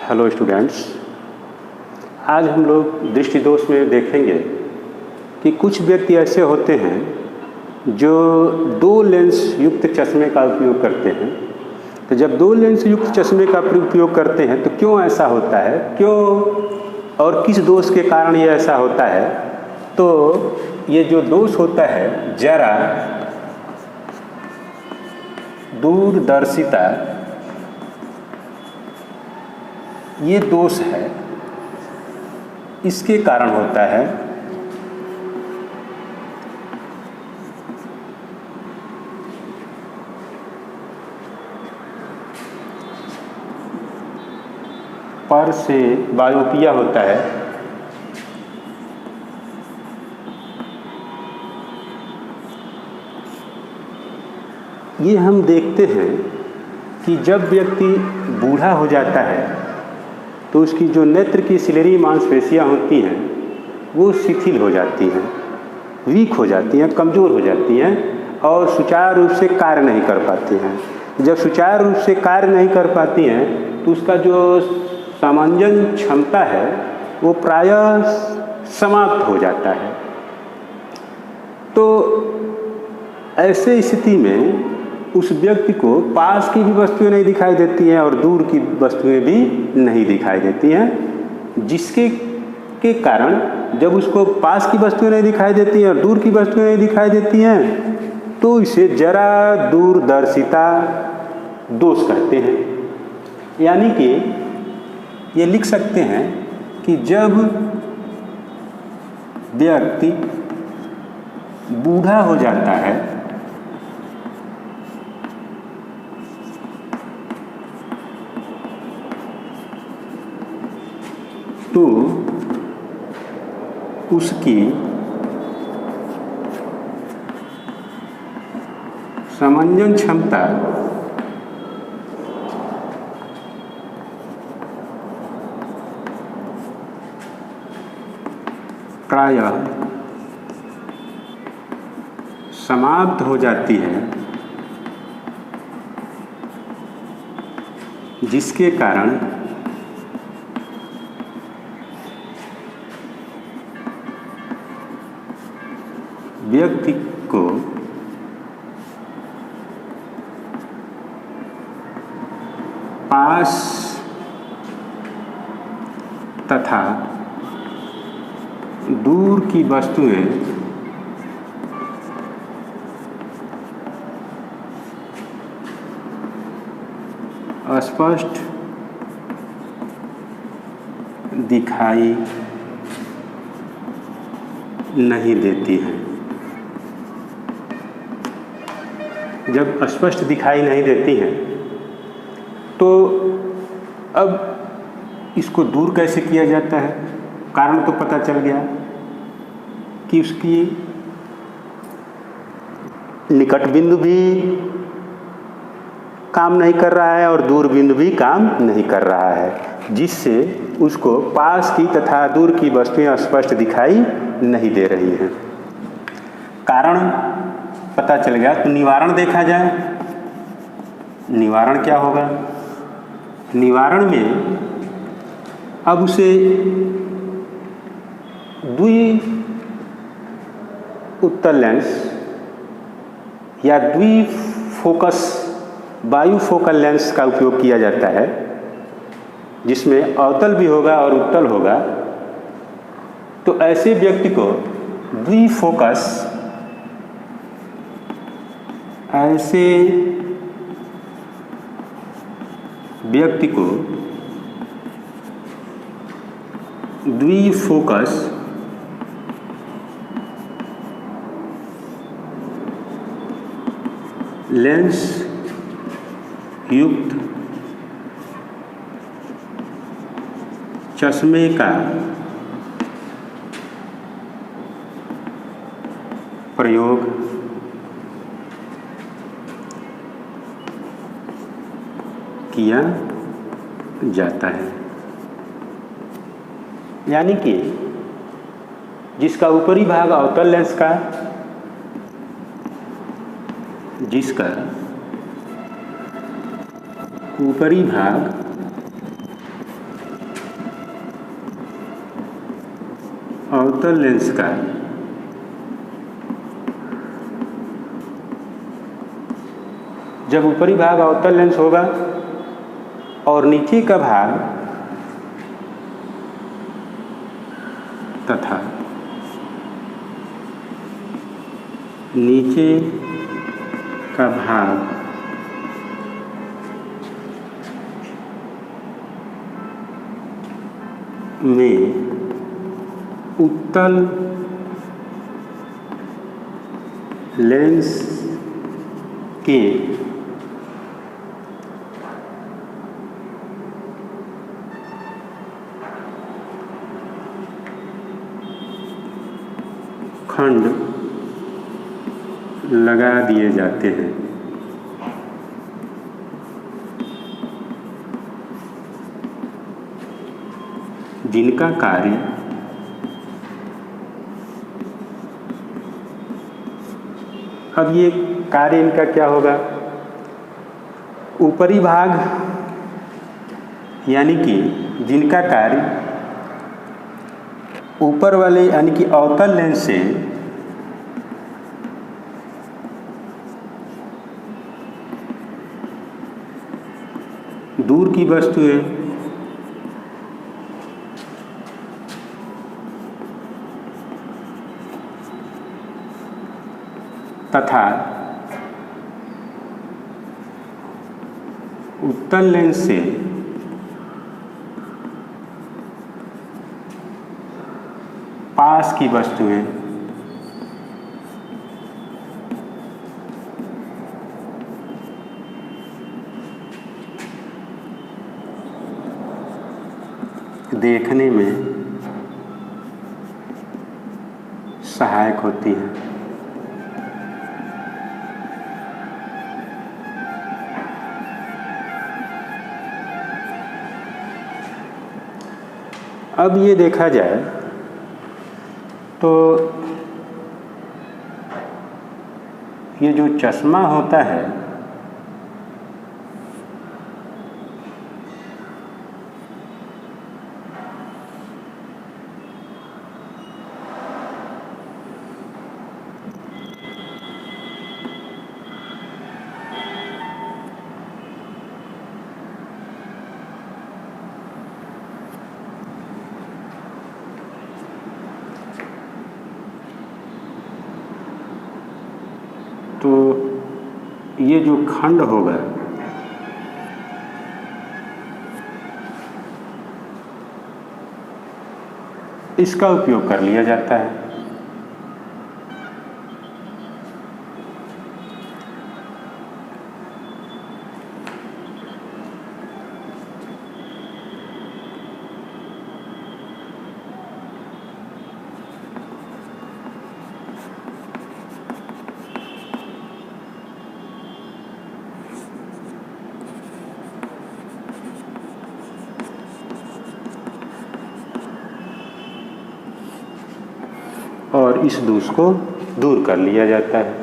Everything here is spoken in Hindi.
हेलो स्टूडेंट्स, आज हम लोग दृष्टि दोष में देखेंगे कि कुछ व्यक्ति ऐसे होते हैं जो दो लेंस युक्त चश्मे का उपयोग करते हैं। तो जब दो लेंस युक्त चश्मे का उपयोग करते हैं तो क्यों ऐसा होता है, क्यों और किस दोष के कारण ये ऐसा होता है। तो ये जो दोष होता है जरा दूरदर्शिता, ये दोष है, इसके कारण होता है। पर से बायोपिया होता है। ये हम देखते हैं कि जब व्यक्ति बूढ़ा हो जाता है तो उसकी जो नेत्र की सिलेरी मांसपेशियां होती हैं वो शिथिल हो जाती हैं, वीक हो जाती हैं, कमज़ोर हो जाती हैं और सुचारू रूप से कार्य नहीं कर पाती हैं। जब सुचारू रूप से कार्य नहीं कर पाती हैं तो उसका जो सामंजन क्षमता है वो प्रायः समाप्त हो जाता है। तो ऐसे स्थिति में उस व्यक्ति को पास की भी वस्तुएं नहीं दिखाई देती हैं और दूर की वस्तुएं भी नहीं दिखाई देती हैं, जिसके के कारण जब उसको पास की वस्तुएं नहीं दिखाई देती हैं और दूर की वस्तुएं नहीं दिखाई देती हैं तो इसे जरा दूरदर्शिता दोष कहते हैं। यानी कि ये लिख सकते हैं कि जब व्यक्ति बूढ़ा हो जाता है तो उसकी समंजन क्षमता प्रायः समाप्त हो जाती है, जिसके कारण व्यक्ति को पास तथा दूर की वस्तुएं स्पष्ट दिखाई नहीं देती हैं। जब स्पष्ट दिखाई नहीं देती हैं तो अब इसको दूर कैसे किया जाता है। कारण तो पता चल गया कि उसकी निकट बिंदु भी काम नहीं कर रहा है और दूर बिंदु भी काम नहीं कर रहा है, जिससे उसको पास की तथा दूर की वस्तुएं स्पष्ट दिखाई नहीं दे रही हैं। कारण पता चल गया तो निवारण देखा जाए। निवारण क्या होगा। निवारण में अब उसे द्वि उत्तल लेंस या द्विफोकस बायुफोकल लेंस का उपयोग किया जाता है, जिसमें अवतल भी होगा और उत्तल होगा। तो ऐसे व्यक्ति को द्विफोकस, ऐसे व्यक्ति को द्विफोकस लेंस युक्त चश्मे का प्रयोग किया जाता है। यानी कि जिसका ऊपरी भाग अवतल लेंस का, जिसका ऊपरी भाग अवतल लेंस का जब ऊपरी भाग अवतल लेंस होगा और नीचे का भाग तथा नीचे का भाग में उत्तल लेंस के खंड लगा दिए जाते हैं। जिनका कार्य अब ये कार्य इनका क्या होगा, ऊपरी भाग यानी कि जिनका कार्य ऊपर वाले यानी कि अवतल लेंस से दूर की वस्तुएं तथा उत्तल लेंस से पास की वस्तुएं देखने में सहायक होती है। अब ये देखा जाए तो ये जो चश्मा होता है तो ये जो खंड होगा इसका उपयोग कर लिया जाता है। और इस दोष को दूर कर लिया जाता है।